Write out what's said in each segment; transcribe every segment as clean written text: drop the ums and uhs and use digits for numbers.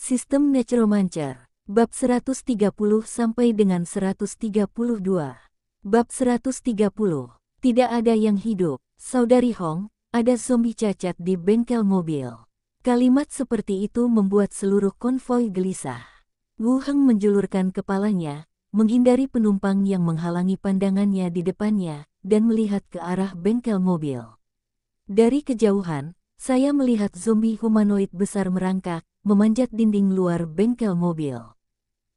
Sistem Necromancer. Bab 130 sampai dengan 132. Bab 130. Tidak ada yang hidup. Saudari Hong, ada zombie cacat di bengkel mobil. Kalimat seperti itu membuat seluruh konvoi gelisah. Wu Heng menjulurkan kepalanya, menghindari penumpang yang menghalangi pandangannya di depannya, dan melihat ke arah bengkel mobil. Dari kejauhan, saya melihat zombie humanoid besar merangkak, memanjat dinding luar bengkel mobil.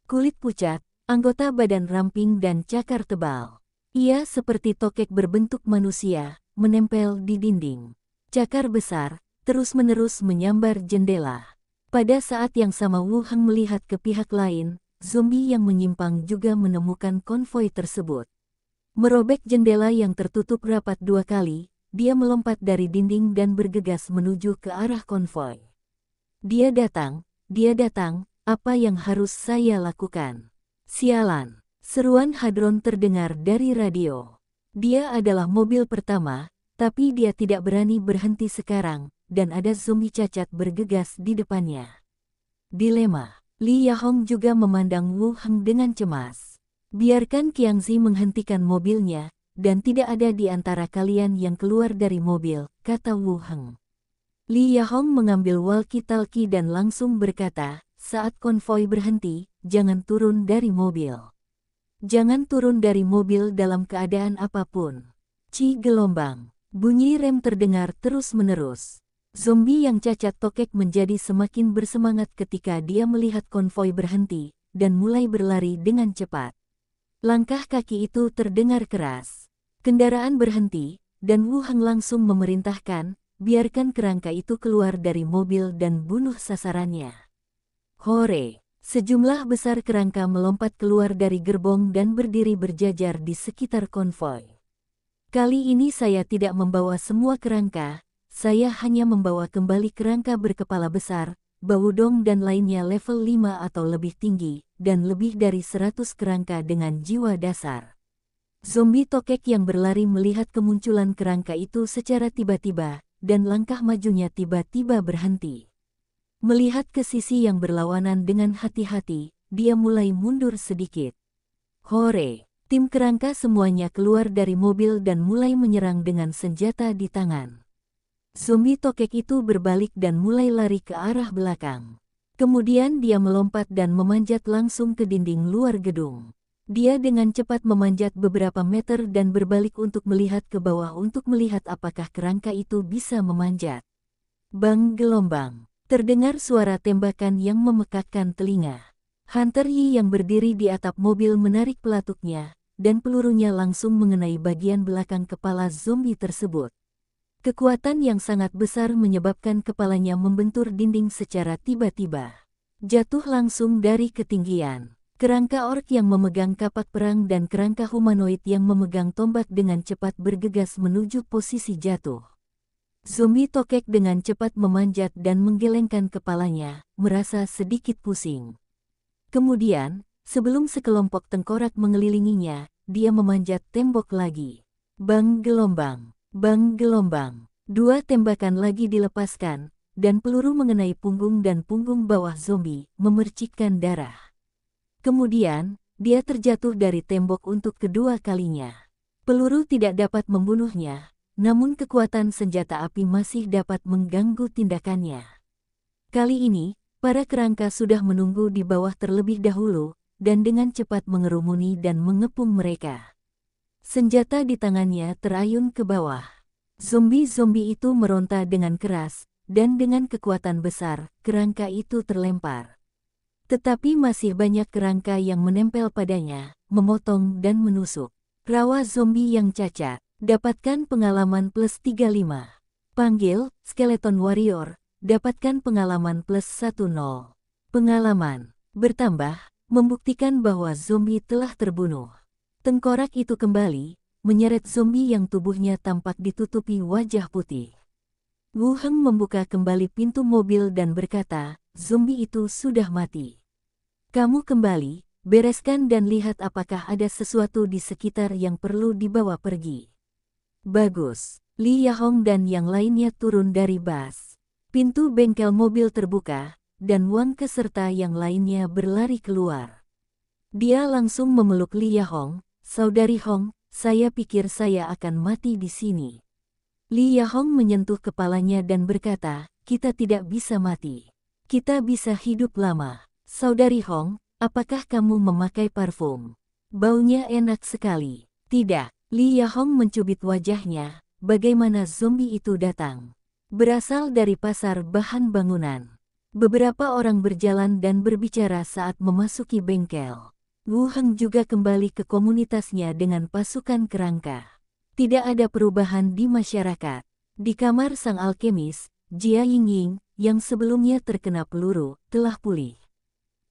Kulit pucat, anggota badan ramping dan cakar tebal. Ia seperti tokek berbentuk manusia, menempel di dinding. Cakar besar, terus-menerus menyambar jendela. Pada saat yang sama Wu Heng melihat ke pihak lain, zombie yang menyimpang juga menemukan konvoi tersebut. Merobek jendela yang tertutup rapat 2 kali, dia melompat dari dinding dan bergegas menuju ke arah konvoi. Dia datang, apa yang harus saya lakukan? Sialan, seruan hadron terdengar dari radio. Dia adalah mobil pertama, tapi dia tidak berani berhenti sekarang, dan ada zombie cacat bergegas di depannya. Dilema, Li Yahong juga memandang Wu Heng dengan cemas. Biarkan Qiangzi menghentikan mobilnya, dan tidak ada di antara kalian yang keluar dari mobil, kata Wu Heng. Li Yahong mengambil walkie-talkie dan langsung berkata, saat konvoi berhenti, jangan turun dari mobil. Jangan turun dari mobil dalam keadaan apapun. Ci gelombang. Bunyi rem terdengar terus-menerus. Zombie yang cacat tokek menjadi semakin bersemangat ketika dia melihat konvoi berhenti, dan mulai berlari dengan cepat. Langkah kaki itu terdengar keras. Kendaraan berhenti, dan Wu Heng langsung memerintahkan, biarkan kerangka itu keluar dari mobil dan bunuh sasarannya. Hore! Sejumlah besar kerangka melompat keluar dari gerbong dan berdiri berjajar di sekitar konvoi. Kali ini saya tidak membawa semua kerangka, saya hanya membawa kembali kerangka berkepala besar, baudong dan lainnya level 5 atau lebih tinggi, dan lebih dari 100 kerangka dengan jiwa dasar. Zombie tokek yang berlari melihat kemunculan kerangka itu secara tiba-tiba, dan langkah majunya tiba-tiba berhenti. Melihat ke sisi yang berlawanan dengan hati-hati, dia mulai mundur sedikit. Hore! Tim kerangka semuanya keluar dari mobil dan mulai menyerang dengan senjata di tangan. Zombie tokek itu berbalik dan mulai lari ke arah belakang. Kemudian dia melompat dan memanjat langsung ke dinding luar gedung. Dia dengan cepat memanjat beberapa meter dan berbalik untuk melihat ke bawah untuk melihat apakah kerangka itu bisa memanjat. Bang gelombang. Terdengar suara tembakan yang memekakkan telinga. Hunter Yi yang berdiri di atap mobil menarik pelatuknya, dan pelurunya langsung mengenai bagian belakang kepala zombie tersebut. Kekuatan yang sangat besar menyebabkan kepalanya membentur dinding secara tiba-tiba. Jatuh langsung dari ketinggian. Kerangka orc yang memegang kapak perang dan kerangka humanoid yang memegang tombak dengan cepat bergegas menuju posisi jatuh. Zombie tokek dengan cepat memanjat dan menggelengkan kepalanya, merasa sedikit pusing. Kemudian, sebelum sekelompok tengkorak mengelilinginya, dia memanjat tembok lagi. Bang gelombang, bang gelombang. 2 tembakan lagi dilepaskan, dan peluru mengenai punggung dan punggung bawah zombie, memercikkan darah. Kemudian, dia terjatuh dari tembok untuk kedua kalinya. Peluru tidak dapat membunuhnya, namun kekuatan senjata api masih dapat mengganggu tindakannya. Kali ini, para kerangka sudah menunggu di bawah terlebih dahulu, dan dengan cepat mengerumuni dan mengepung mereka. Senjata di tangannya terayun ke bawah. Zombie-zombie itu meronta dengan keras, dan dengan kekuatan besar, kerangka itu terlempar. Tetapi masih banyak kerangka yang menempel padanya, memotong dan menusuk. Rawa zombie yang cacat. Dapatkan pengalaman plus 35. Panggil, Skeleton Warrior, dapatkan pengalaman plus 10. Pengalaman bertambah, membuktikan bahwa zombie telah terbunuh. Tengkorak itu kembali, menyeret zombie yang tubuhnya tampak ditutupi wajah putih. Wu Heng membuka kembali pintu mobil dan berkata, zombie itu sudah mati. Kamu kembali, bereskan dan lihat apakah ada sesuatu di sekitar yang perlu dibawa pergi. Bagus. Li Yahong dan yang lainnya turun dari bus. Pintu bengkel mobil terbuka, dan Wang serta yang lainnya berlari keluar. Dia langsung memeluk Li Yahong. "Saudari Hong, saya pikir saya akan mati di sini." Li Yahong menyentuh kepalanya dan berkata, "Kita tidak bisa mati. Kita bisa hidup lama. Saudari Hong, apakah kamu memakai parfum? Baunya enak sekali." "Tidak." Li Yahong mencubit wajahnya. "Bagaimana zombie itu datang?" "Berasal dari pasar bahan bangunan." Beberapa orang berjalan dan berbicara saat memasuki bengkel. Wu Heng juga kembali ke komunitasnya dengan pasukan kerangka. Tidak ada perubahan di masyarakat. Di kamar sang alkemis, Jia Yingying, yang sebelumnya terkena peluru, telah pulih.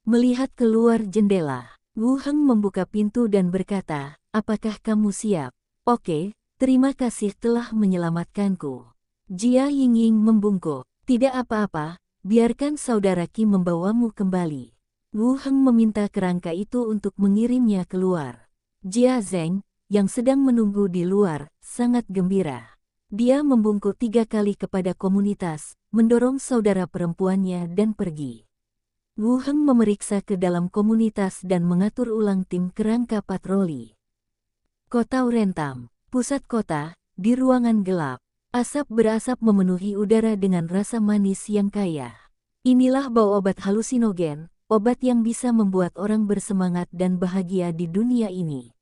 Melihat keluar jendela, Wu Heng membuka pintu dan berkata, "Apakah kamu siap?" "Oke, terima kasih telah menyelamatkanku." Jia Yingying membungkuk. "Tidak apa-apa, biarkan saudara Qi membawamu kembali." Wu Heng meminta kerangka itu untuk mengirimnya keluar. Jia Zheng, yang sedang menunggu di luar, sangat gembira. Dia membungkuk 3 kali kepada komunitas, mendorong saudara perempuannya dan pergi. Wu Heng memeriksa ke dalam komunitas dan mengatur ulang tim kerangka patroli. Kota Urentam, pusat kota, di ruangan gelap. Asap berasap memenuhi udara dengan rasa manis yang kaya. Inilah bau obat halusinogen, obat yang bisa membuat orang bersemangat dan bahagia di dunia ini.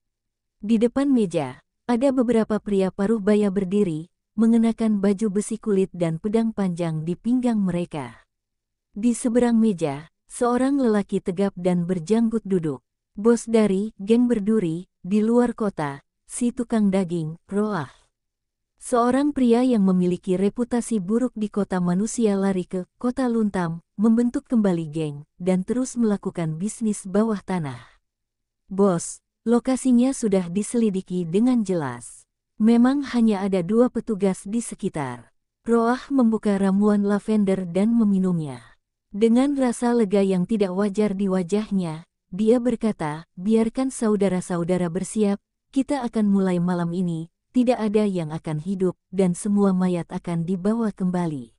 Di depan meja, ada beberapa pria paruh baya berdiri, mengenakan baju besi kulit dan pedang panjang di pinggang mereka. Di seberang meja, seorang lelaki tegap dan berjanggut duduk. Bos dari geng berduri, di luar kota, si tukang daging, Roah. Seorang pria yang memiliki reputasi buruk di kota manusia lari ke kota Luntam, membentuk kembali geng, dan terus melakukan bisnis bawah tanah. "Bos, lokasinya sudah diselidiki dengan jelas. Memang hanya ada 2 petugas di sekitar." Roah membuka ramuan lavender dan meminumnya. Dengan rasa lega yang tidak wajar di wajahnya, dia berkata, "Biarkan saudara-saudara bersiap, kita akan mulai malam ini. Tidak ada yang akan hidup, dan semua mayat akan dibawa kembali."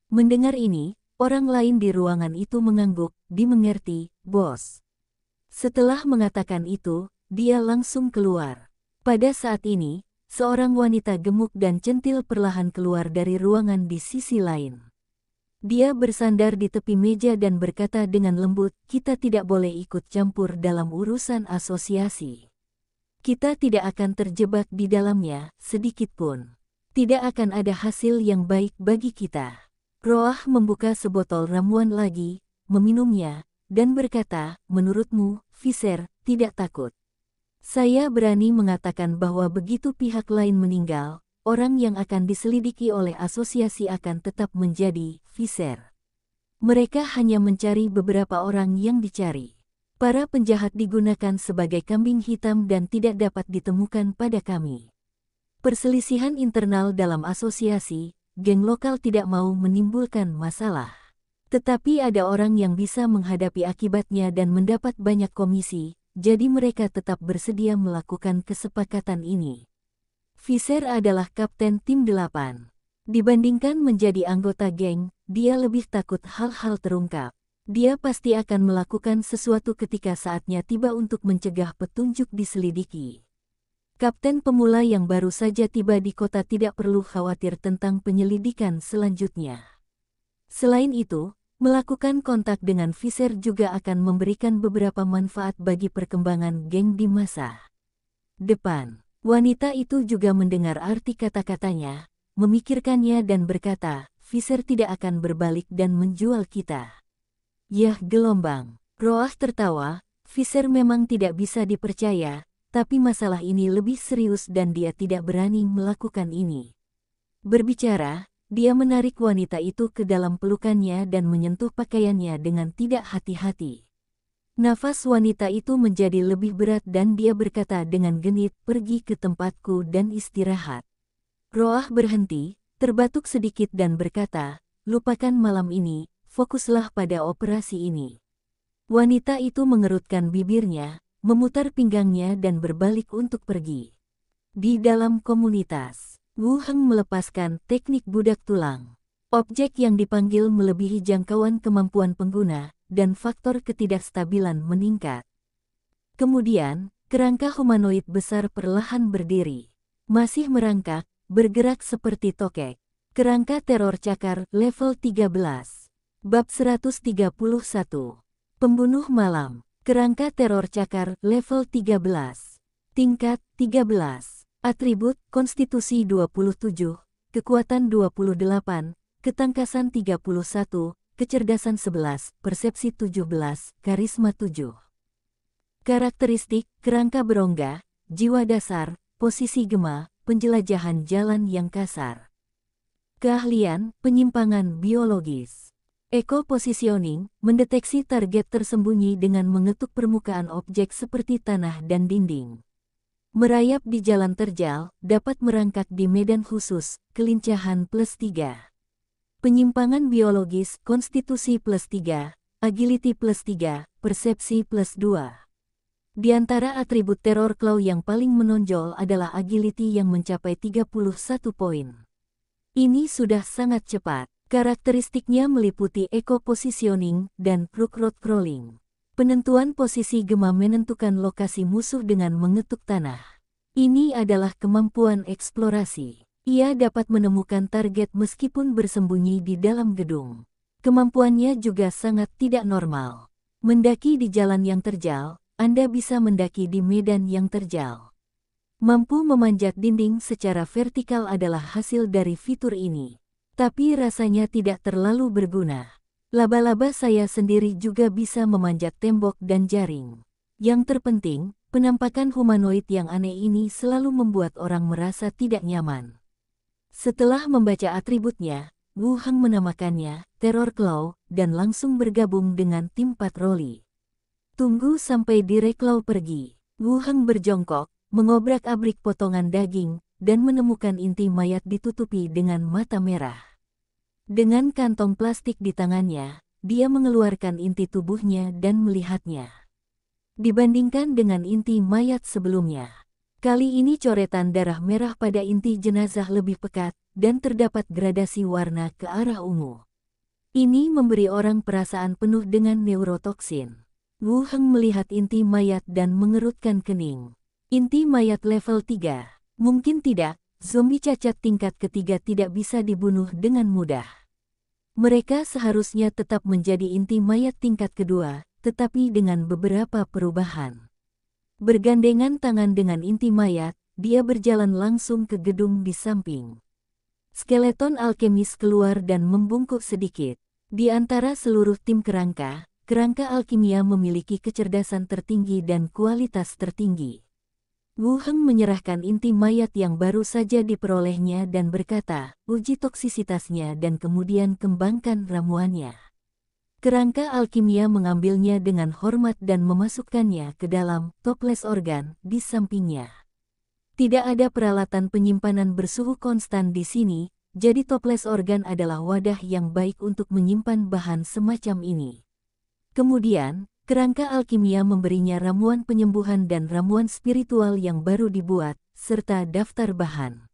Mendengar ini, orang lain di ruangan itu mengangguk, "Dimengerti, bos." Setelah mengatakan itu, dia langsung keluar. Pada saat ini, seorang wanita gemuk dan centil perlahan keluar dari ruangan di sisi lain. Dia bersandar di tepi meja dan berkata dengan lembut, "Kita tidak boleh ikut campur dalam urusan asosiasi. Kita tidak akan terjebak di dalamnya, sedikit pun. Tidak akan ada hasil yang baik bagi kita." Roah membuka sebotol ramuan lagi, meminumnya, dan berkata, "Menurutmu, Visser, tidak takut? Saya berani mengatakan bahwa begitu pihak lain meninggal, orang yang akan diselidiki oleh asosiasi akan tetap menjadi Visser. Mereka hanya mencari beberapa orang yang dicari. Para penjahat digunakan sebagai kambing hitam dan tidak dapat ditemukan pada kami. Perselisihan internal dalam asosiasi, geng lokal tidak mau menimbulkan masalah. Tetapi ada orang yang bisa menghadapi akibatnya dan mendapat banyak komisi, jadi mereka tetap bersedia melakukan kesepakatan ini. Visser adalah kapten tim 8. Dibandingkan menjadi anggota geng, dia lebih takut hal-hal terungkap. Dia pasti akan melakukan sesuatu ketika saatnya tiba untuk mencegah petunjuk diselidiki. Kapten pemula yang baru saja tiba di kota tidak perlu khawatir tentang penyelidikan selanjutnya. Selain itu, melakukan kontak dengan Visser juga akan memberikan beberapa manfaat bagi perkembangan geng di masa depan. Wanita itu juga mendengar arti kata-katanya, memikirkannya dan berkata, "Visser tidak akan berbalik dan menjual kita." "Yah, gelombang." Roah tertawa, "Visser memang tidak bisa dipercaya, tapi masalah ini lebih serius dan dia tidak berani melakukan ini." Berbicara, dia menarik wanita itu ke dalam pelukannya dan menyentuh pakaiannya dengan tidak hati-hati. Nafas wanita itu menjadi lebih berat dan dia berkata dengan genit, "Pergi ke tempatku dan istirahat." Roah berhenti, terbatuk sedikit dan berkata, "Lupakan malam ini, fokuslah pada operasi ini." Wanita itu mengerutkan bibirnya, memutar pinggangnya dan berbalik untuk pergi. Di dalam komunitas, Wu Heng melepaskan teknik budak tulang. Objek yang dipanggil melebihi jangkauan kemampuan pengguna, dan faktor ketidakstabilan meningkat. Kemudian, kerangka humanoid besar perlahan berdiri. Masih merangkak, bergerak seperti tokek. Kerangka teror cakar level 13. Bab 131. Pembunuh malam. Kerangka teror cakar level 13. Tingkat 13. Atribut konstitusi 27, kekuatan 28, ketangkasan 31, kecerdasan 11, persepsi 17, karisma 7. Karakteristik kerangka berongga, jiwa dasar, posisi gema, penjelajahan jalan yang kasar. Keahlian penyimpangan biologis. Eco positioning mendeteksi target tersembunyi dengan mengetuk permukaan objek seperti tanah dan dinding. Merayap di jalan terjal, dapat merangkak di medan khusus, kelincahan +3. Penyimpangan biologis, konstitusi +3, agility +3, persepsi +2. Di antara atribut teror claw yang paling menonjol adalah agility yang mencapai 31 poin. Ini sudah sangat cepat. Karakteristiknya meliputi eco positioning dan crook road crawling. Penentuan posisi gema menentukan lokasi musuh dengan mengetuk tanah. Ini adalah kemampuan eksplorasi. Ia dapat menemukan target meskipun bersembunyi di dalam gedung. Kemampuannya juga sangat tidak normal. Mendaki di jalan yang terjal, Anda bisa mendaki di medan yang terjal. Mampu memanjat dinding secara vertikal adalah hasil dari fitur ini. Tapi rasanya tidak terlalu berguna. Laba-laba saya sendiri juga bisa memanjat tembok dan jaring. Yang terpenting, penampakan humanoid yang aneh ini selalu membuat orang merasa tidak nyaman. Setelah membaca atributnya, Wu Heng menamakannya Terror Claw dan langsung bergabung dengan tim patroli. Tunggu sampai Direclaw pergi. Wu Heng berjongkok, mengobrak-abrik potongan daging, dan menemukan inti mayat ditutupi dengan mata merah. Dengan kantong plastik di tangannya, dia mengeluarkan inti tubuhnya dan melihatnya. Dibandingkan dengan inti mayat sebelumnya, kali ini coretan darah merah pada inti jenazah lebih pekat, dan terdapat gradasi warna ke arah ungu. Ini memberi orang perasaan penuh dengan neurotoksin. Wu Heng melihat inti mayat dan mengerutkan kening. Inti mayat level 3. Mungkin tidak, zombie cacat tingkat ketiga tidak bisa dibunuh dengan mudah. Mereka seharusnya tetap menjadi inti mayat tingkat kedua, tetapi dengan beberapa perubahan. Bergandengan tangan dengan inti mayat, dia berjalan langsung ke gedung di samping. Skeleton alkemis keluar dan membungkuk sedikit. Di antara seluruh tim kerangka alkimia memiliki kecerdasan tertinggi dan kualitas tertinggi. Wu Heng menyerahkan inti mayat yang baru saja diperolehnya dan berkata, uji toksisitasnya dan kemudian kembangkan ramuannya. Kerangka alkimia mengambilnya dengan hormat dan memasukkannya ke dalam toples organ di sampingnya. Tidak ada peralatan penyimpanan bersuhu konstan di sini, jadi toples organ adalah wadah yang baik untuk menyimpan bahan semacam ini. Kemudian, kerangka alkimia memberinya ramuan penyembuhan dan ramuan spiritual yang baru dibuat, serta daftar bahan.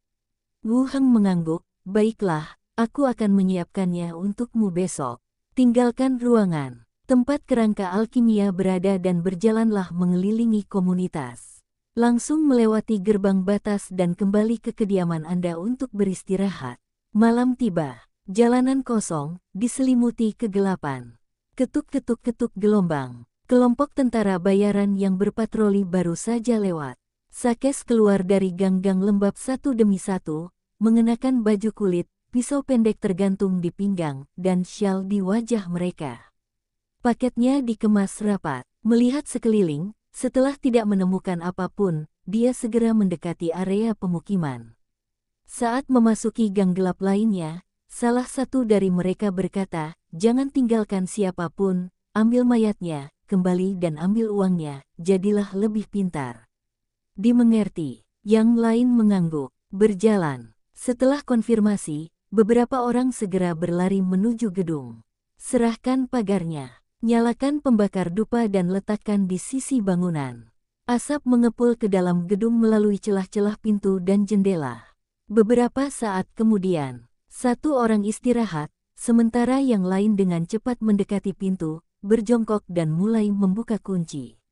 Wu Heng mengangguk, baiklah, aku akan menyiapkannya untukmu besok. Tinggalkan ruangan. Tempat kerangka alkimia berada dan berjalanlah mengelilingi komunitas. Langsung melewati gerbang batas dan kembali ke kediaman Anda untuk beristirahat. Malam tiba. Jalanan kosong, diselimuti kegelapan. Ketuk-ketuk-ketuk gelombang. Kelompok tentara bayaran yang berpatroli baru saja lewat. Sakes keluar dari gang-gang lembab satu demi satu, mengenakan baju kulit, pisau pendek tergantung di pinggang, dan syal di wajah mereka. Paketnya dikemas rapat. Melihat sekeliling, setelah tidak menemukan apapun, dia segera mendekati area pemukiman. Saat memasuki gang gelap lainnya, salah satu dari mereka berkata, jangan tinggalkan siapapun, ambil mayatnya, kembali dan ambil uangnya, jadilah lebih pintar. Dimengerti, yang lain mengangguk, berjalan. Setelah konfirmasi, beberapa orang segera berlari menuju gedung. Serahkan pagarnya, nyalakan pembakar dupa dan letakkan di sisi bangunan. Asap mengepul ke dalam gedung melalui celah-celah pintu dan jendela. Beberapa saat kemudian, Satu orang istirahat, sementara yang lain dengan cepat mendekati pintu, berjongkok dan mulai membuka kunci.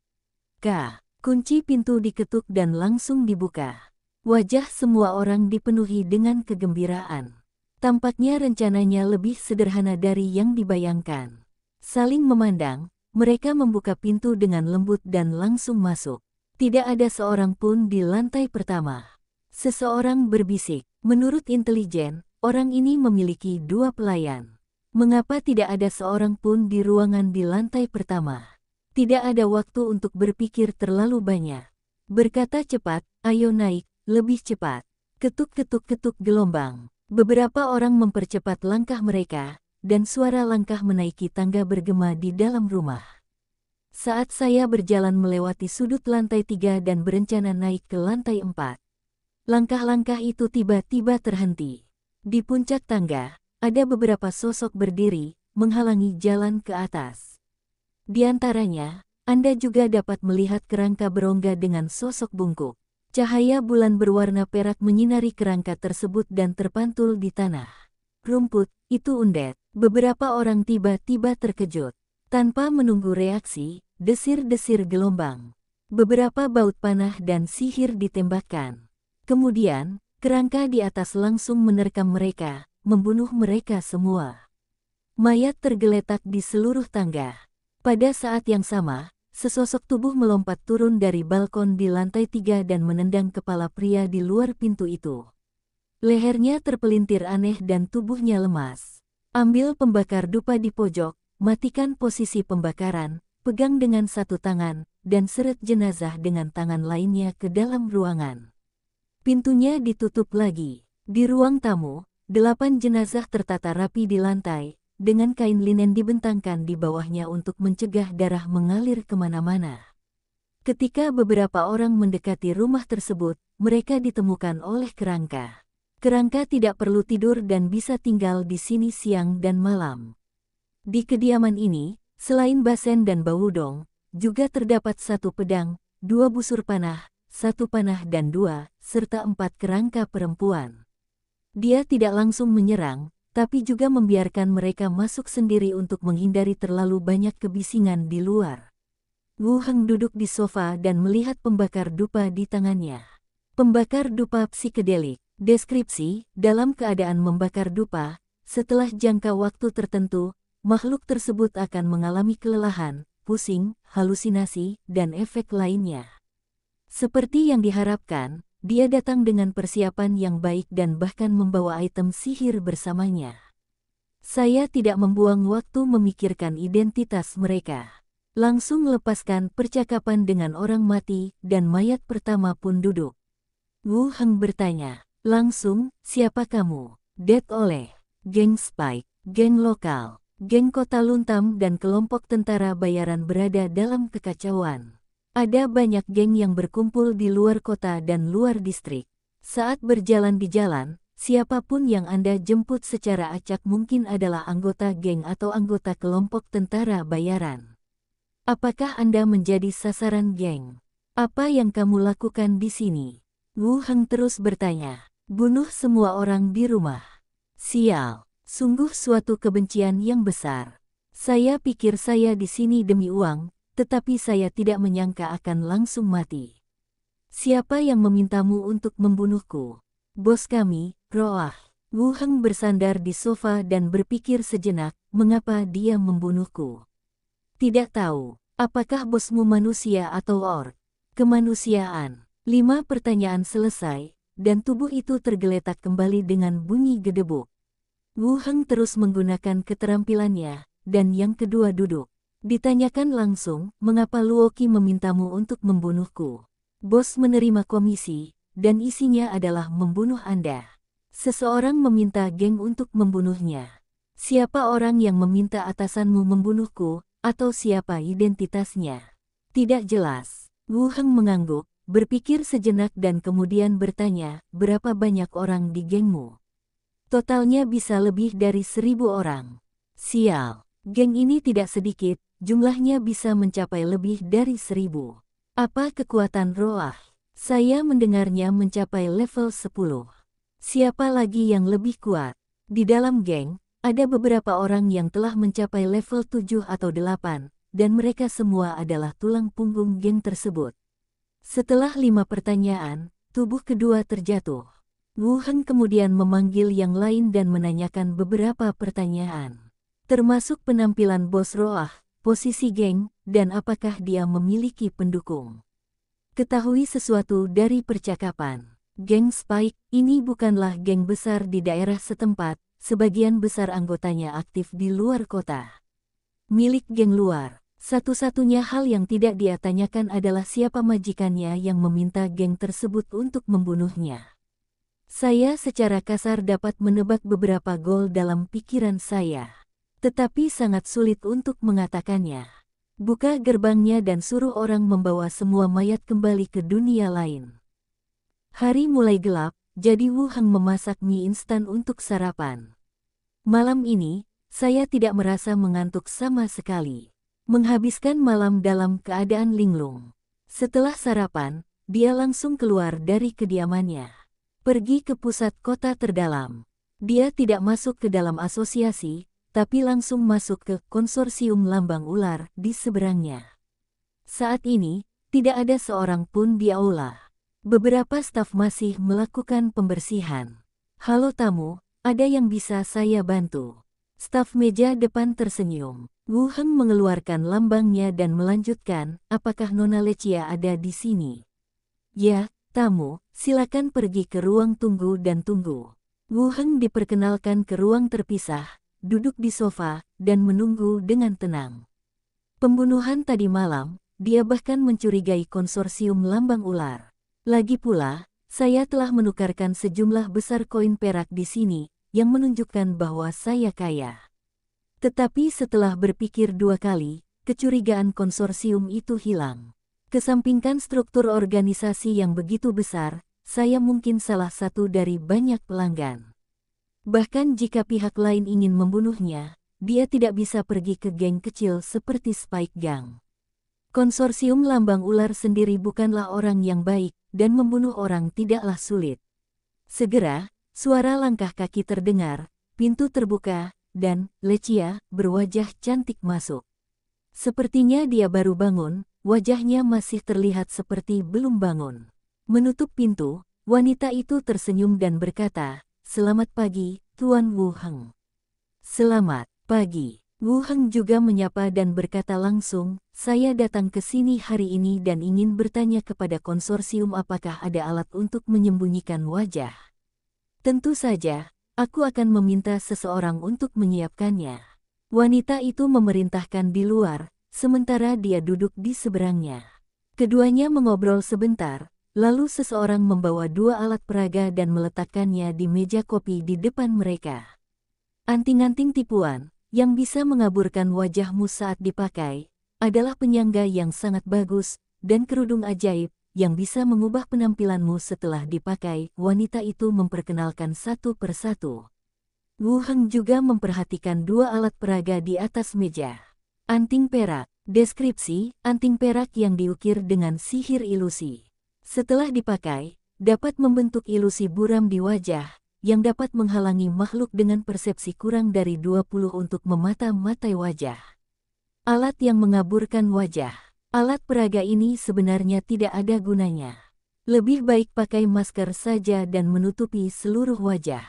Kunci pintu diketuk dan langsung dibuka. Wajah semua orang dipenuhi dengan kegembiraan. Tampaknya rencananya lebih sederhana dari yang dibayangkan. Saling memandang, mereka membuka pintu dengan lembut dan langsung masuk. Tidak ada seorang pun di lantai pertama. Seseorang berbisik, menurut intelijen, orang ini memiliki 2 pelayan. Mengapa tidak ada seorang pun di ruangan di lantai pertama? Tidak ada waktu untuk berpikir terlalu banyak. Berkata cepat, ayo naik, lebih cepat. Ketuk-ketuk-ketuk gelombang. Beberapa orang mempercepat langkah mereka, dan suara langkah menaiki tangga bergema di dalam rumah. Saat saya berjalan melewati sudut lantai 3 dan berencana naik ke lantai 4. Langkah-langkah itu tiba-tiba terhenti. Di puncak tangga, ada beberapa sosok berdiri, menghalangi jalan ke atas. Di antaranya, Anda juga dapat melihat kerangka berongga dengan sosok bungkuk. Cahaya bulan berwarna perak menyinari kerangka tersebut dan terpantul di tanah. Rumput, itu undet. Beberapa orang tiba-tiba terkejut. Tanpa menunggu reaksi, desir-desir gelombang. Beberapa baut panah dan sihir ditembakkan. Kemudian, kerangka di atas langsung menerkam mereka, membunuh mereka semua. Mayat tergeletak di seluruh tangga. Pada saat yang sama, sesosok tubuh melompat turun dari balkon di lantai 3 dan menendang kepala pria di luar pintu itu. Lehernya terpelintir aneh dan tubuhnya lemas. Ambil pembakar dupa di pojok, matikan posisi pembakaran, pegang dengan satu tangan, dan seret jenazah dengan tangan lainnya ke dalam ruangan. Pintunya ditutup lagi. Di ruang tamu, 8 jenazah tertata rapi di lantai, dengan kain linen dibentangkan di bawahnya untuk mencegah darah mengalir kemana-mana. Ketika beberapa orang mendekati rumah tersebut, mereka ditemukan oleh kerangka. Kerangka tidak perlu tidur dan bisa tinggal di sini siang dan malam. Di kediaman ini, selain basen dan bawudong, juga terdapat 1 pedang, 2 busur panah, 1 panah dan 2, serta 4 kerangka perempuan. Dia tidak langsung menyerang, tapi juga membiarkan mereka masuk sendiri untuk menghindari terlalu banyak kebisingan di luar. Wu Heng duduk di sofa dan melihat pembakar dupa di tangannya. Pembakar dupa psikedelik. Deskripsi, dalam keadaan membakar dupa, setelah jangka waktu tertentu, makhluk tersebut akan mengalami kelelahan, pusing, halusinasi, dan efek lainnya. Seperti yang diharapkan, dia datang dengan persiapan yang baik dan bahkan membawa item sihir bersamanya. Saya tidak membuang waktu memikirkan identitas mereka. Langsung lepaskan percakapan dengan orang mati dan mayat pertama pun duduk. Wu Heng bertanya, langsung, siapa kamu? Dead oleh geng Spike, geng lokal, geng kota Luntam dan kelompok tentara bayaran berada dalam kekacauan. Ada banyak geng yang berkumpul di luar kota dan luar distrik. Saat berjalan di jalan, siapapun yang Anda jemput secara acak mungkin adalah anggota geng atau anggota kelompok tentara bayaran. Apakah Anda menjadi sasaran geng? Apa yang kamu lakukan di sini? Wu Heng terus bertanya. Bunuh semua orang di rumah. Sial, sungguh suatu kebencian yang besar. Saya pikir saya di sini demi uang, tetapi saya tidak menyangka akan langsung mati. Siapa yang memintamu untuk membunuhku? Bos kami, Roah. Wu Heng bersandar di sofa dan berpikir sejenak, mengapa dia membunuhku? Tidak tahu, apakah bosmu manusia atau orc? Kemanusiaan. 5 pertanyaan selesai, dan tubuh itu tergeletak kembali dengan bunyi gedebuk. Wu Heng terus menggunakan keterampilannya, dan yang kedua duduk. Ditanyakan langsung, mengapa Luoki memintamu untuk membunuhku? Bos menerima komisi, dan isinya adalah membunuh Anda. Seseorang meminta geng untuk membunuhnya. Siapa orang yang meminta atasanmu membunuhku, atau siapa identitasnya? Tidak jelas. Wu Heng mengangguk, berpikir sejenak dan kemudian bertanya, berapa banyak orang di gengmu? Totalnya bisa lebih dari 1000 orang. Sial, geng ini tidak sedikit. Jumlahnya bisa mencapai lebih dari 1000. Apa kekuatan Roah? Saya mendengarnya mencapai level 10. Siapa lagi yang lebih kuat? Di dalam geng, ada beberapa orang yang telah mencapai level 7 atau 8, dan mereka semua adalah tulang punggung geng tersebut. Setelah 5 pertanyaan, tubuh kedua terjatuh. Wu Heng kemudian memanggil yang lain dan menanyakan beberapa pertanyaan, termasuk penampilan bos Roah, posisi geng, dan apakah dia memiliki pendukung. Ketahui sesuatu dari percakapan. Geng Spike ini bukanlah geng besar di daerah setempat, sebagian besar anggotanya aktif di luar kota. Milik geng luar, satu-satunya hal yang tidak dia tanyakan adalah siapa majikannya yang meminta geng tersebut untuk membunuhnya. Saya secara kasar dapat menebak beberapa gol dalam pikiran saya, tetapi sangat sulit untuk mengatakannya. Buka gerbangnya dan suruh orang membawa semua mayat kembali ke dunia lain. Hari mulai gelap, jadi Wu Heng memasak mie instan untuk sarapan. Malam ini, saya tidak merasa mengantuk sama sekali. Menghabiskan malam dalam keadaan linglung. Setelah sarapan, dia langsung keluar dari kediamannya. Pergi ke pusat kota terdalam. Dia tidak masuk ke dalam asosiasi, tapi langsung masuk ke konsorsium lambang ular di seberangnya. Saat ini, tidak ada seorang pun di aula. Beberapa staf masih melakukan pembersihan. Halo tamu, ada yang bisa saya bantu? Staf meja depan tersenyum. Wu Heng mengeluarkan lambangnya dan melanjutkan, apakah Nona Lecia ada di sini? Ya, tamu, silakan pergi ke ruang tunggu dan tunggu. Wu Heng diperkenalkan ke ruang terpisah, duduk di sofa, dan menunggu dengan tenang. Pembunuhan tadi malam, dia bahkan mencurigai konsorsium lambang ular. Lagi pula, saya telah menukarkan sejumlah besar koin perak di sini, yang menunjukkan bahwa saya kaya. Tetapi setelah berpikir 2 kali, kecurigaan konsorsium itu hilang. Kesampingkan struktur organisasi yang begitu besar, saya mungkin salah satu dari banyak pelanggan. Bahkan jika pihak lain ingin membunuhnya, dia tidak bisa pergi ke geng kecil seperti Spike Gang. Konsorsium lambang ular sendiri bukanlah orang yang baik, dan membunuh orang tidaklah sulit. Segera, suara langkah kaki terdengar, pintu terbuka, dan Lecia berwajah cantik masuk. Sepertinya dia baru bangun, wajahnya masih terlihat seperti belum bangun. Menutup pintu, wanita itu tersenyum dan berkata, "Selamat pagi, Tuan Wu Heng." "Selamat pagi." Wu Heng juga menyapa dan berkata langsung, "Saya datang ke sini hari ini dan ingin bertanya kepada konsorsium apakah ada alat untuk menyembunyikan wajah." "Tentu saja, aku akan meminta seseorang untuk menyiapkannya." Wanita itu memerintahkan di luar, sementara dia duduk di seberangnya. Keduanya mengobrol sebentar. Lalu seseorang membawa 2 alat peraga dan meletakkannya di meja kopi di depan mereka. Anting-anting tipuan, yang bisa mengaburkan wajahmu saat dipakai, adalah penyangga yang sangat bagus, dan kerudung ajaib, yang bisa mengubah penampilanmu setelah dipakai. Wanita itu memperkenalkan satu persatu. Wu Heng juga memperhatikan 2 alat peraga di atas meja. Anting perak. Deskripsi, anting perak yang diukir dengan sihir ilusi. Setelah dipakai, dapat membentuk ilusi buram di wajah, yang dapat menghalangi makhluk dengan persepsi kurang dari 20 untuk memata-matai wajah. Alat yang mengaburkan wajah. Alat peraga ini sebenarnya tidak ada gunanya. Lebih baik pakai masker saja dan menutupi seluruh wajah.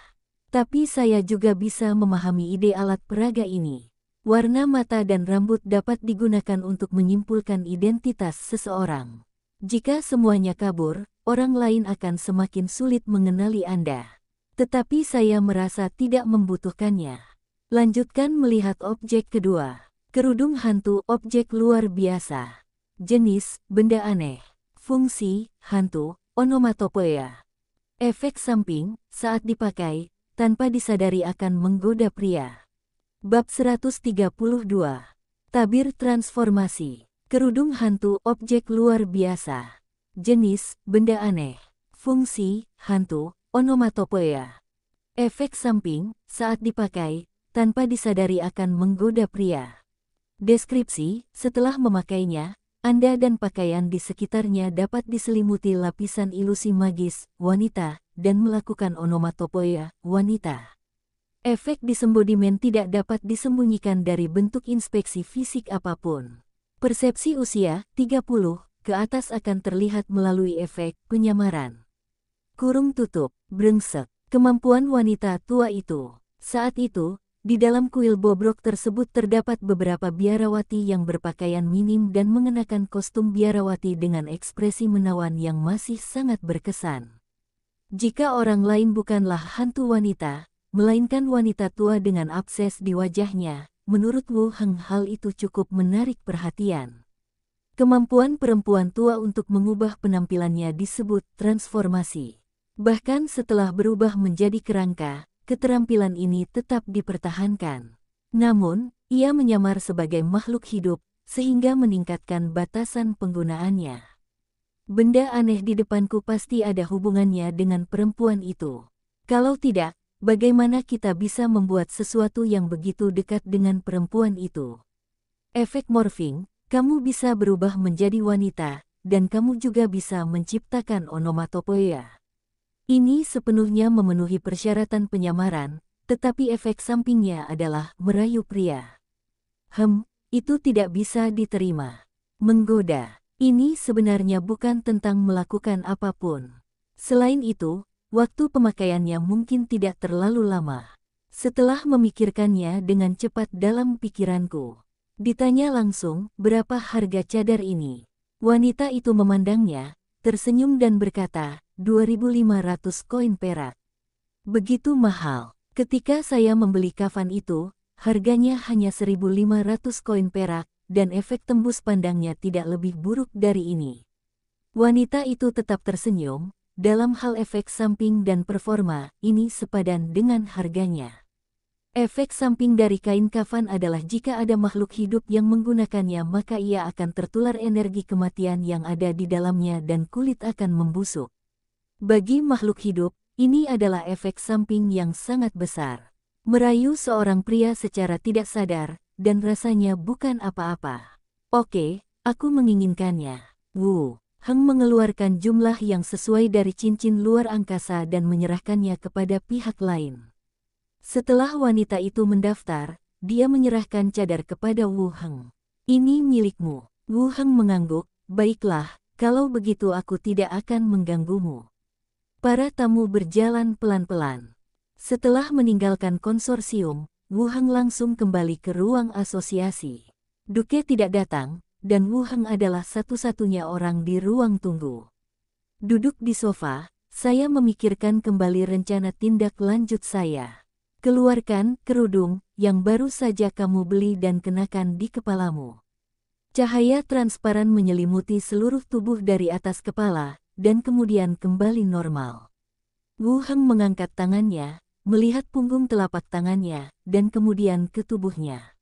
Tapi saya juga bisa memahami ide alat peraga ini. Warna mata dan rambut dapat digunakan untuk menyimpulkan identitas seseorang. Jika semuanya kabur, orang lain akan semakin sulit mengenali Anda. Tetapi saya merasa tidak membutuhkannya. Lanjutkan melihat objek kedua. Kerudung hantu, objek luar biasa. Jenis, benda aneh. Fungsi, hantu, onomatopoeia. Efek samping, saat dipakai, tanpa disadari akan menggoda pria. Bab 132. Tabir transformasi. Kerudung hantu, objek luar biasa. Jenis, benda aneh. Fungsi, hantu, onomatopoeia. Efek samping, saat dipakai, tanpa disadari akan menggoda pria. Deskripsi, setelah memakainya, Anda dan pakaian di sekitarnya dapat diselimuti lapisan ilusi magis, wanita, dan melakukan onomatopoeia, wanita. Efek disembodimen tidak dapat disembunyikan dari bentuk inspeksi fisik apapun. Persepsi usia 30 ke atas akan terlihat melalui efek penyamaran. Kurung tutup, brengsek, kemampuan wanita tua itu. Saat itu, di dalam kuil bobrok tersebut terdapat beberapa biarawati yang berpakaian minim dan mengenakan kostum biarawati dengan ekspresi menawan yang masih sangat berkesan. Jika orang lain bukanlah hantu wanita, melainkan wanita tua dengan abses di wajahnya, menurut Wu Heng hal itu cukup menarik perhatian. Kemampuan perempuan tua untuk mengubah penampilannya disebut transformasi. Bahkan setelah berubah menjadi kerangka, keterampilan ini tetap dipertahankan. Namun, ia menyamar sebagai makhluk hidup, sehingga meningkatkan batasan penggunaannya. Benda aneh di depanku pasti ada hubungannya dengan perempuan itu. Kalau tidak, bagaimana kita bisa membuat sesuatu yang begitu dekat dengan perempuan itu? Efek morphing, kamu bisa berubah menjadi wanita, dan kamu juga bisa menciptakan onomatopoeia. Ini sepenuhnya memenuhi persyaratan penyamaran, tetapi efek sampingnya adalah merayu pria. Itu tidak bisa diterima. Menggoda. Ini sebenarnya bukan tentang melakukan apapun. Selain itu, waktu pemakaiannya mungkin tidak terlalu lama. Setelah memikirkannya dengan cepat dalam pikiranku, ditanya langsung, berapa harga cadar ini? Wanita itu memandangnya, tersenyum dan berkata, 2.500 koin perak. Begitu mahal. Ketika saya membeli kafan itu, harganya hanya 1.500 koin perak, dan efek tembus pandangnya tidak lebih buruk dari ini. Wanita itu tetap tersenyum, dalam hal efek samping dan performa, ini sepadan dengan harganya. Efek samping dari kain kafan adalah jika ada makhluk hidup yang menggunakannya maka ia akan tertular energi kematian yang ada di dalamnya dan kulit akan membusuk. Bagi makhluk hidup, ini adalah efek samping yang sangat besar. Merayu seorang pria secara tidak sadar, dan rasanya bukan apa-apa. Oke, aku menginginkannya. Wu Heng mengeluarkan jumlah yang sesuai dari cincin luar angkasa dan menyerahkannya kepada pihak lain. Setelah wanita itu mendaftar, dia menyerahkan cadar kepada Wu Heng. Ini milikmu. Wu Heng mengangguk, baiklah, kalau begitu aku tidak akan mengganggumu. Para tamu berjalan pelan-pelan. Setelah meninggalkan konsorsium, Wu Heng langsung kembali ke ruang asosiasi. Duke tidak datang, dan Wu Heng adalah satu-satunya orang di ruang tunggu. Duduk di sofa, saya memikirkan kembali rencana tindak lanjut saya. Keluarkan kerudung yang baru saja kamu beli dan kenakan di kepalamu. Cahaya transparan menyelimuti seluruh tubuh dari atas kepala, dan kemudian kembali normal. Wu Heng mengangkat tangannya, melihat punggung telapak tangannya, dan kemudian ke tubuhnya.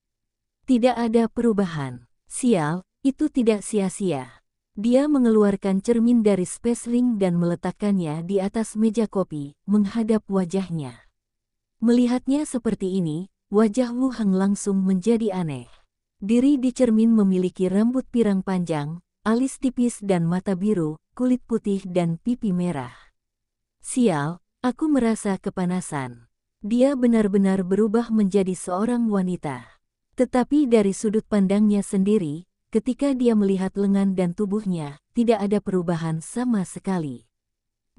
Tidak ada perubahan. Sial, itu tidak sia-sia. Dia mengeluarkan cermin dari Space Ring dan meletakkannya di atas meja kopi, menghadap wajahnya. Melihatnya seperti ini, wajah Wu Heng langsung menjadi aneh. Diri di cermin memiliki rambut pirang panjang, alis tipis dan mata biru, kulit putih dan pipi merah. Sial, aku merasa kepanasan. Dia benar-benar berubah menjadi seorang wanita. Tetapi dari sudut pandangnya sendiri, ketika dia melihat lengan dan tubuhnya, tidak ada perubahan sama sekali.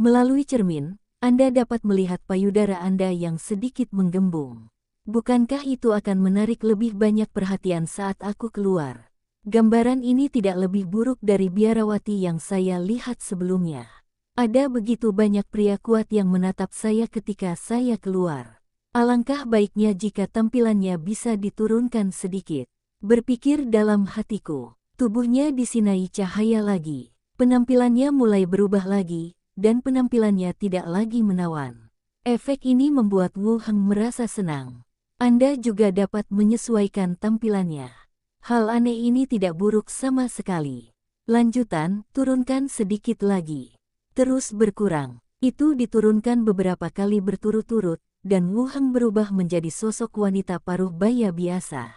Melalui cermin, Anda dapat melihat payudara Anda yang sedikit menggembung. Bukankah itu akan menarik lebih banyak perhatian saat aku keluar? Gambaran ini tidak lebih buruk dari biarawati yang saya lihat sebelumnya. Ada begitu banyak pria kuat yang menatap saya ketika saya keluar. Alangkah baiknya jika tampilannya bisa diturunkan sedikit. Berpikir dalam hatiku. Tubuhnya disinai cahaya lagi. Penampilannya mulai berubah lagi, dan penampilannya tidak lagi menawan. Efek ini membuat Wu Heng merasa senang. Anda juga dapat menyesuaikan tampilannya. Hal aneh ini tidak buruk sama sekali. Lanjutan, turunkan sedikit lagi. Terus berkurang. Itu diturunkan beberapa kali berturut-turut, dan Wu Heng berubah menjadi sosok wanita paruh baya biasa.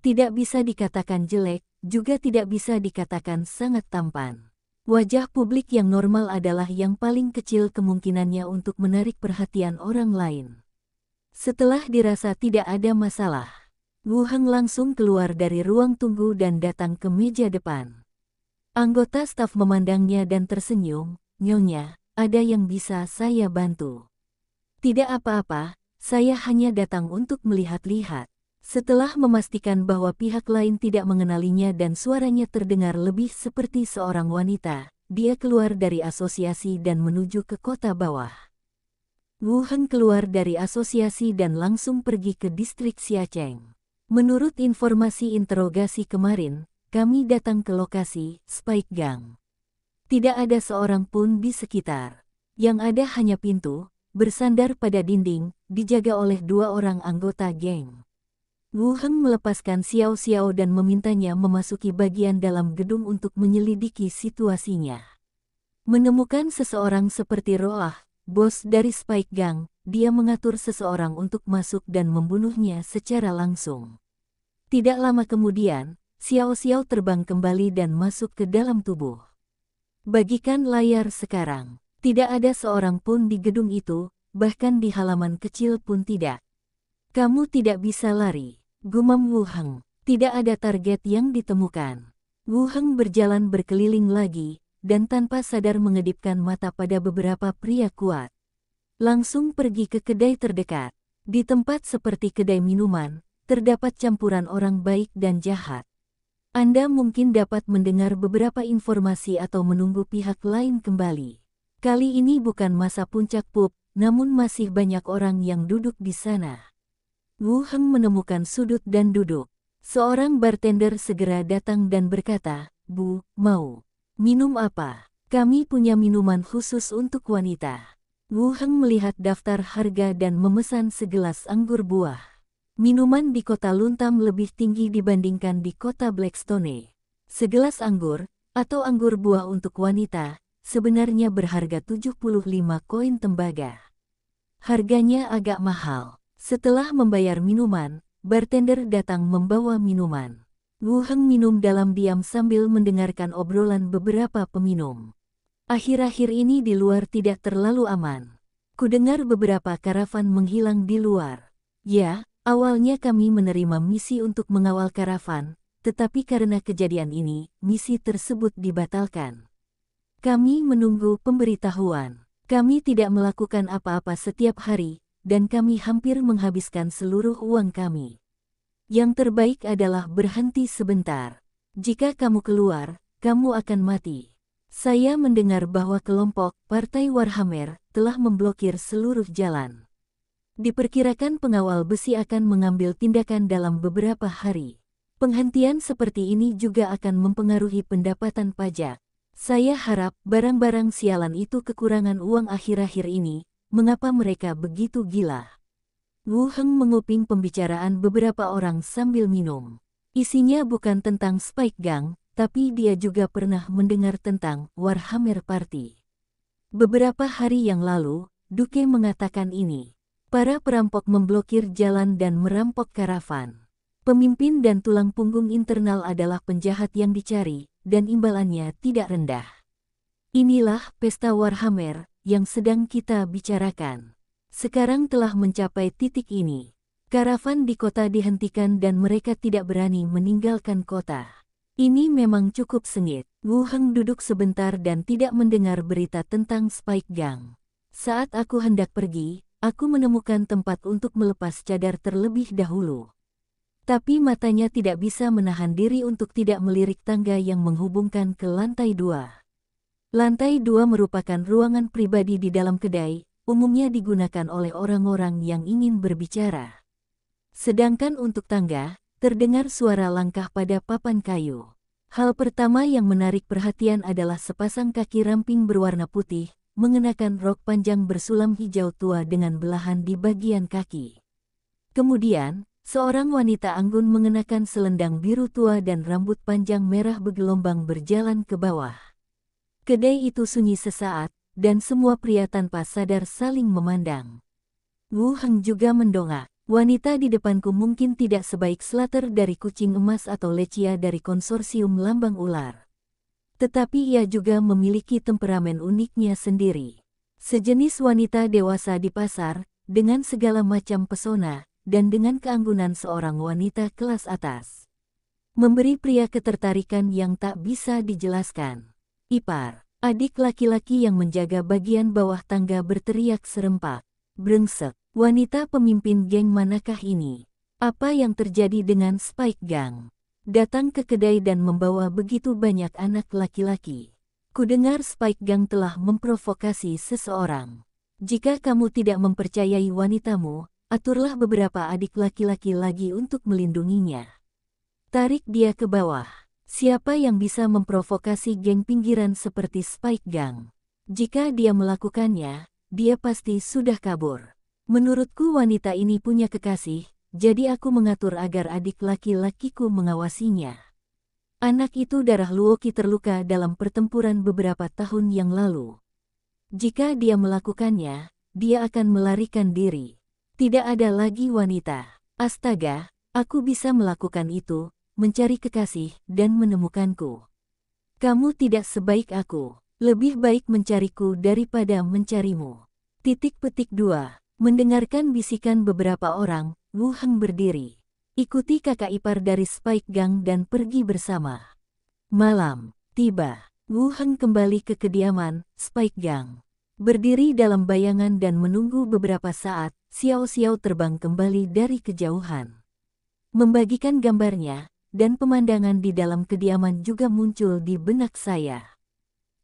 Tidak bisa dikatakan jelek, juga tidak bisa dikatakan sangat tampan. Wajah publik yang normal adalah yang paling kecil kemungkinannya untuk menarik perhatian orang lain. Setelah dirasa tidak ada masalah, Wu Heng langsung keluar dari ruang tunggu dan datang ke meja depan. Anggota staf memandangnya dan tersenyum, "Nyonya, ada yang bisa saya bantu?" "Tidak apa-apa, saya hanya datang untuk melihat-lihat." Setelah memastikan bahwa pihak lain tidak mengenalinya dan suaranya terdengar lebih seperti seorang wanita, dia keluar dari asosiasi dan menuju ke kota bawah. Wu Heng keluar dari asosiasi dan langsung pergi ke distrik Xiacheng. "Menurut informasi interogasi kemarin, kami datang ke lokasi Spike Gang. Tidak ada seorang pun di sekitar. Yang ada hanya pintu, bersandar pada dinding, dijaga oleh 2 orang anggota geng." Wu Heng melepaskan Xiao Xiao dan memintanya memasuki bagian dalam gedung untuk menyelidiki situasinya. Menemukan seseorang seperti Roah, bos dari Spike Gang, dia mengatur seseorang untuk masuk dan membunuhnya secara langsung. Tidak lama kemudian, Xiao Xiao terbang kembali dan masuk ke dalam tubuh. Bagikan layar sekarang. Tidak ada seorang pun di gedung itu, bahkan di halaman kecil pun tidak. "Kamu tidak bisa lari," gumam Wu Heng. Tidak ada target yang ditemukan. Wu Heng berjalan berkeliling lagi, dan tanpa sadar mengedipkan mata pada beberapa pria kuat. Langsung pergi ke kedai terdekat. Di tempat seperti kedai minuman, terdapat campuran orang baik dan jahat. Anda mungkin dapat mendengar beberapa informasi atau menunggu pihak lain kembali. Kali ini bukan masa puncak pub, namun masih banyak orang yang duduk di sana. Wu Heng menemukan sudut dan duduk. Seorang bartender segera datang dan berkata, "Bu, mau minum apa? Kami punya minuman khusus untuk wanita." Wu Heng melihat daftar harga dan memesan segelas anggur buah. Minuman di kota Luntam lebih tinggi dibandingkan di kota Blackstone. Segelas anggur, atau anggur buah untuk wanita, sebenarnya berharga 75 koin tembaga. Harganya agak mahal. Setelah membayar minuman, bartender datang membawa minuman. Wu Heng minum dalam diam sambil mendengarkan obrolan beberapa peminum. "Akhir-akhir ini di luar tidak terlalu aman. Kudengar beberapa karavan menghilang di luar." "Ya, awalnya kami menerima misi untuk mengawal karavan, tetapi karena kejadian ini, misi tersebut dibatalkan. Kami menunggu pemberitahuan. Kami tidak melakukan apa-apa setiap hari, dan kami hampir menghabiskan seluruh uang kami. Yang terbaik adalah berhenti sebentar. Jika kamu keluar, kamu akan mati." "Saya mendengar bahwa kelompok Partai Warhammer telah memblokir seluruh jalan. Diperkirakan pengawal besi akan mengambil tindakan dalam beberapa hari. Penghentian seperti ini juga akan mempengaruhi pendapatan pajak. Saya harap barang-barang sialan itu kekurangan uang akhir-akhir ini. Mengapa mereka begitu gila?" Wu Heng menguping pembicaraan beberapa orang sambil minum. Isinya bukan tentang Spike Gang, tapi dia juga pernah mendengar tentang Warhammer Party. Beberapa hari yang lalu, Duke mengatakan ini. Para perampok memblokir jalan dan merampok karavan. Pemimpin dan tulang punggung internal adalah penjahat yang dicari, dan imbalannya tidak rendah. Inilah pesta Warhammer yang sedang kita bicarakan. Sekarang telah mencapai titik ini. Karavan di kota dihentikan dan mereka tidak berani meninggalkan kota. Ini memang cukup sengit. Wu Heng duduk sebentar dan tidak mendengar berita tentang Spike Gang. "Saat aku hendak pergi, aku menemukan tempat untuk melepas cadar terlebih dahulu." Tapi matanya tidak bisa menahan diri untuk tidak melirik tangga yang menghubungkan ke lantai 2. Lantai 2 merupakan ruangan pribadi di dalam kedai, umumnya digunakan oleh orang-orang yang ingin berbicara. Sedangkan untuk tangga, terdengar suara langkah pada papan kayu. Hal pertama yang menarik perhatian adalah sepasang kaki ramping berwarna putih, mengenakan rok panjang bersulam hijau tua dengan belahan di bagian kaki. Kemudian, seorang wanita anggun mengenakan selendang biru tua dan rambut panjang merah bergelombang berjalan ke bawah. Kedai itu sunyi sesaat, dan semua pria tanpa sadar saling memandang. Wu Heng juga mendongak. Wanita di depanku mungkin tidak sebaik Slater dari kucing emas atau Lecia dari konsorsium lambang ular. Tetapi ia juga memiliki temperamen uniknya sendiri. Sejenis wanita dewasa di pasar, dengan segala macam pesona, dan dengan keanggunan seorang wanita kelas atas. Memberi pria ketertarikan yang tak bisa dijelaskan. Ipar, adik laki-laki yang menjaga bagian bawah tangga berteriak serempak. Brengsek, wanita pemimpin geng manakah ini? Apa yang terjadi dengan Spike Gang? Datang ke kedai dan membawa begitu banyak anak laki-laki. Kudengar Spike Gang telah memprovokasi seseorang. Jika kamu tidak mempercayai wanitamu, aturlah beberapa adik laki-laki lagi untuk melindunginya. Tarik dia ke bawah. Siapa yang bisa memprovokasi geng pinggiran seperti Spike Gang? Jika dia melakukannya, dia pasti sudah kabur. Menurutku wanita ini punya kekasih, jadi aku mengatur agar adik laki-lakiku mengawasinya. Anak itu darah Luoki terluka dalam pertempuran beberapa tahun yang lalu. Jika dia melakukannya, dia akan melarikan diri. Tidak ada lagi wanita. Astaga, aku bisa melakukan itu, mencari kekasih dan menemukanku. Kamu tidak sebaik aku. Lebih baik mencariku daripada mencarimu. Petik 2. Mendengarkan bisikan beberapa orang, Wu Heng berdiri. Ikuti kakak ipar dari Spike Gang dan pergi bersama. Malam tiba. Wu Heng kembali ke kediaman Spike Gang. Berdiri dalam bayangan dan menunggu beberapa saat, Xiao Xiao terbang kembali dari kejauhan. Membagikan gambarnya, dan pemandangan di dalam kediaman juga muncul di benak saya.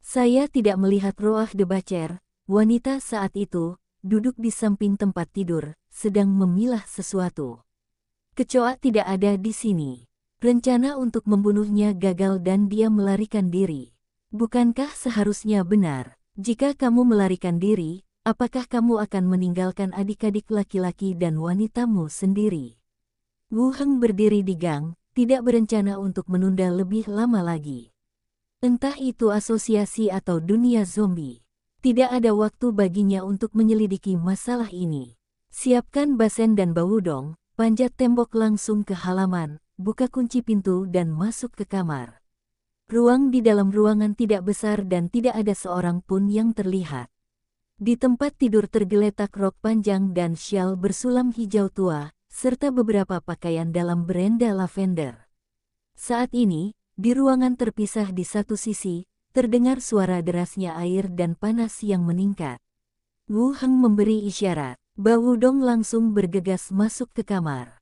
Saya tidak melihat Roah de Bacer, wanita saat itu, duduk di samping tempat tidur, sedang memilah sesuatu. Kecoa tidak ada di sini. Rencana untuk membunuhnya gagal dan dia melarikan diri. Bukankah seharusnya benar? Jika kamu melarikan diri, apakah kamu akan meninggalkan adik-adik laki-laki dan wanitamu sendiri? Wu Heng berdiri di gang, tidak berencana untuk menunda lebih lama lagi. Entah itu asosiasi atau dunia zombie. Tidak ada waktu baginya untuk menyelidiki masalah ini. Siapkan basen dan bawudong, panjat tembok langsung ke halaman, buka kunci pintu dan masuk ke kamar. Ruang di dalam ruangan tidak besar dan tidak ada seorang pun yang terlihat. Di tempat tidur tergeletak rok panjang dan syal bersulam hijau tua, serta beberapa pakaian dalam berenda lavender. Saat ini, di ruangan terpisah di satu sisi, terdengar suara derasnya air dan panas yang meningkat. Wu Heng memberi isyarat. Bawudong langsung bergegas masuk ke kamar.